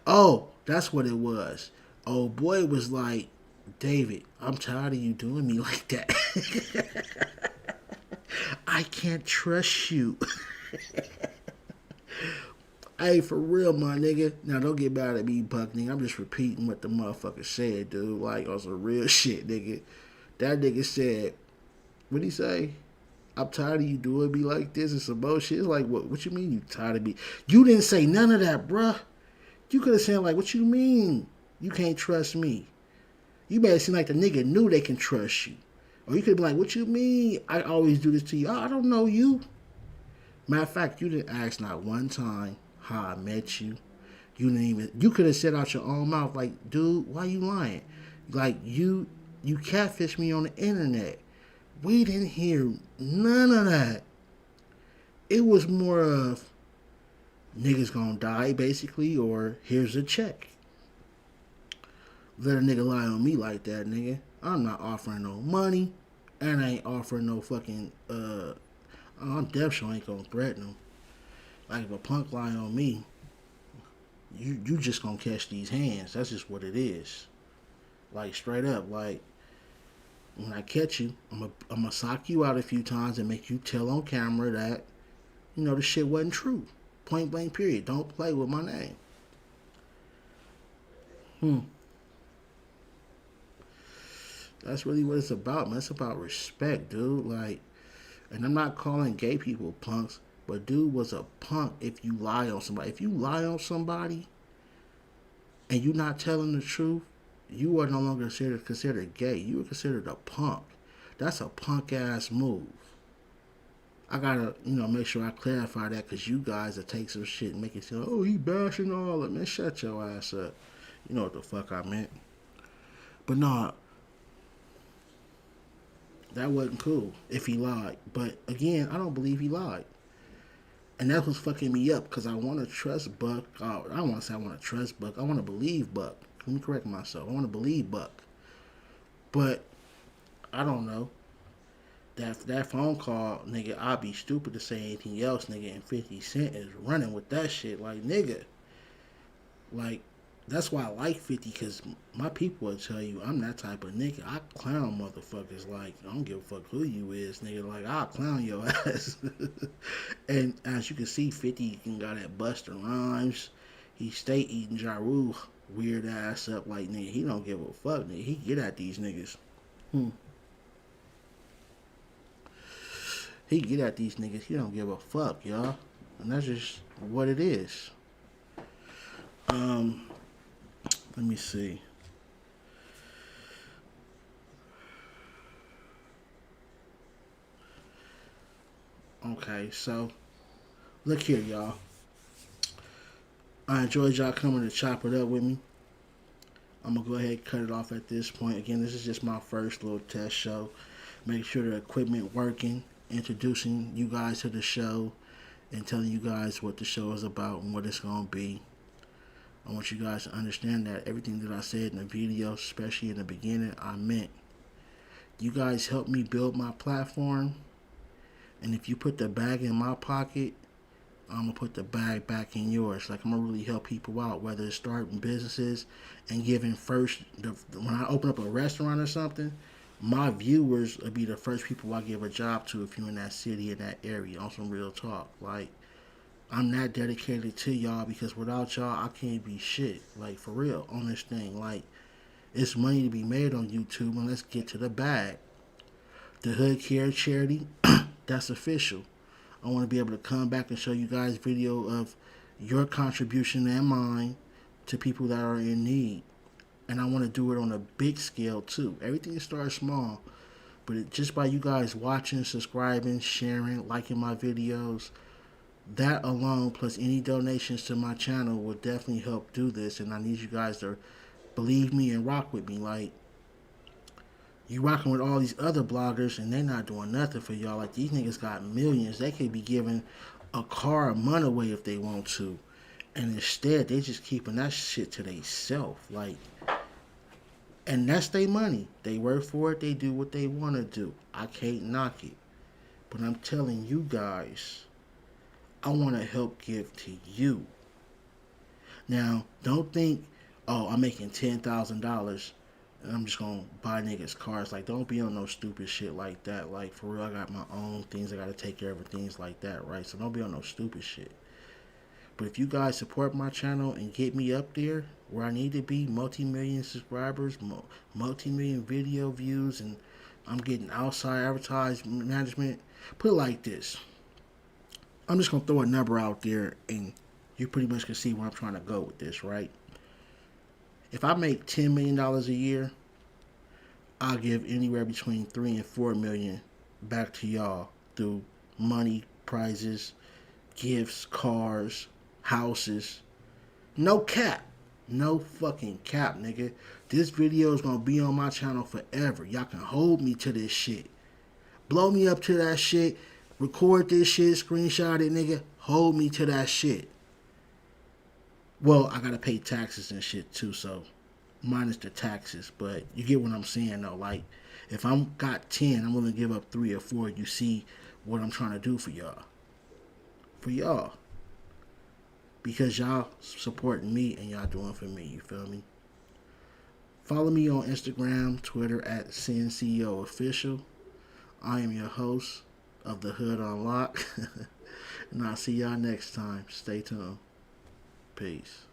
Speaker 1: oh, that's what it was. Old boy was like, David, I'm tired of you doing me like that. I can't trust you. Hey, for real, my nigga. Now, don't get mad at me, Buck, nigga. I'm just repeating what the motherfucker said, dude. Like, on some real shit, nigga. That nigga said, what'd he say? I'm tired of you doing me like this and some bullshit. It's like, what you mean you tired of me? You didn't say none of that, bruh. You could have said, like, what you mean you can't trust me? You made it seem like the nigga knew they can trust you. Or you could be like, what you mean I always do this to you? Oh, I don't know you. Matter of fact, you didn't ask not one time how I met you. You didn't even. You could have said out your own mouth, like, dude, why you lying? Like you catfished me on the internet. We didn't hear none of that. It was more of niggas gonna die basically, or here's a check. Let a nigga lie on me like that, nigga. I'm not offering no money, and I ain't offering no fucking. I'm deaf sure ain't gonna threaten him. Like if a punk lie on me, you just gonna catch these hands. That's just what it is. Like straight up, like when I catch you, I'm gonna sock you out a few times and make you tell on camera that the shit wasn't true. Point blank. Period. Don't play with my name. That's really what it's about, man. It's about respect, dude. Like, and I'm not calling gay people punks, but dude was a punk if you lie on somebody. If you lie on somebody and you're not telling the truth, you are no longer considered gay. You are considered a punk. That's a punk ass move. I gotta, make sure I clarify that because you guys that take some shit and make it sound, oh, he bashing all of it. Man, shut your ass up. You know what the fuck I meant. But no, that wasn't cool if he lied. But again, I don't believe he lied. And that was fucking me up because I want to trust Buck. I don't want to say I want to trust Buck. I want to believe Buck. Let me correct myself. I want to believe Buck. But I don't know. That phone call, nigga, I'd be stupid to say anything else, nigga, and 50 Cent is running with that shit. Like, nigga. Like, that's why I like 50, because my people will tell you I'm that type of nigga. I clown motherfuckers. Like, I don't give a fuck who you is, nigga. Like, I'll clown your ass. And as you can see, 50 got that Busta Rhymes. He stay eating Ja Rule weird ass up. Like, nigga, he don't give a fuck, nigga. He get at these niggas. He get at these niggas. He don't give a fuck, y'all. And that's just what it is. Let me see. Okay, so look here, y'all. I enjoyed y'all coming to chop it up with me. I'm gonna go ahead and cut it off at this point. Again, this is just my first little test show. Make sure the equipment working, introducing you guys to the show, and telling you guys what the show is about and what it's gonna be. I want you guys to understand that everything that I said in the video, especially in the beginning, I meant. You guys helped me build my platform, and if you put the bag in my pocket, I'm going to put the bag back in yours. Like, I'm going to really help people out, whether it's starting businesses and giving first, when I open up a restaurant or something, my viewers will be the first people I give a job to if you're in that city, in that area, on some real talk. Like, I'm that dedicated to y'all because without y'all, I can't be shit. Like, for real, on this thing. Like, it's money to be made on YouTube, and let's get to the bag. The Hood Care Charity, that's official. I want to be able to come back and show you guys video of your contribution and mine to people that are in need. And I want to do it on a big scale, too. Everything starts small. But just by you guys watching, subscribing, sharing, liking my videos, that alone, plus any donations to my channel, will definitely help do this. And I need you guys to believe me and rock with me. Like, you rocking with all these other bloggers, and they're not doing nothing for y'all. Like, these niggas got millions. They could be giving a car a month away if they want to. And instead, they just keeping that shit to themselves. Like, and that's their money. They work for it. They do what they want to do. I can't knock it. But I'm telling you guys, I want to help give to you. Now, don't think, oh, I'm making $10,000 and I'm just gonna buy niggas cars. Like, don't be on no stupid shit like that. Like, for real, I got my own things I gotta take care of and things like that, right? So don't be on no stupid shit. But if you guys support my channel and get me up there where I need to be, multi-million subscribers, multi-million video views, and I'm getting outside advertised management, put it like this. I'm just going to throw a number out there and you pretty much can see where I'm trying to go with this, right? If I make $10 million a year, I'll give anywhere between 3 and 4 million back to y'all through money, prizes, gifts, cars, houses. No cap. No fucking cap, nigga. This video is gonna be on my channel forever. Y'all can hold me to this shit. Blow me up to that shit. Record this shit. Screenshot it, nigga. Hold me to that shit. Well, I gotta pay taxes and shit too, so minus the taxes. But you get what I'm saying though. Like, if I'm got 10, I'm gonna give up 3 or 4. You see what I'm trying to do for y'all. For y'all. Because y'all supporting me and y'all doing for me, you feel me? Follow me on Instagram, Twitter at CNCO Official. I am your host of The Hood Unlocked. And I'll see y'all next time. Stay tuned. Peace.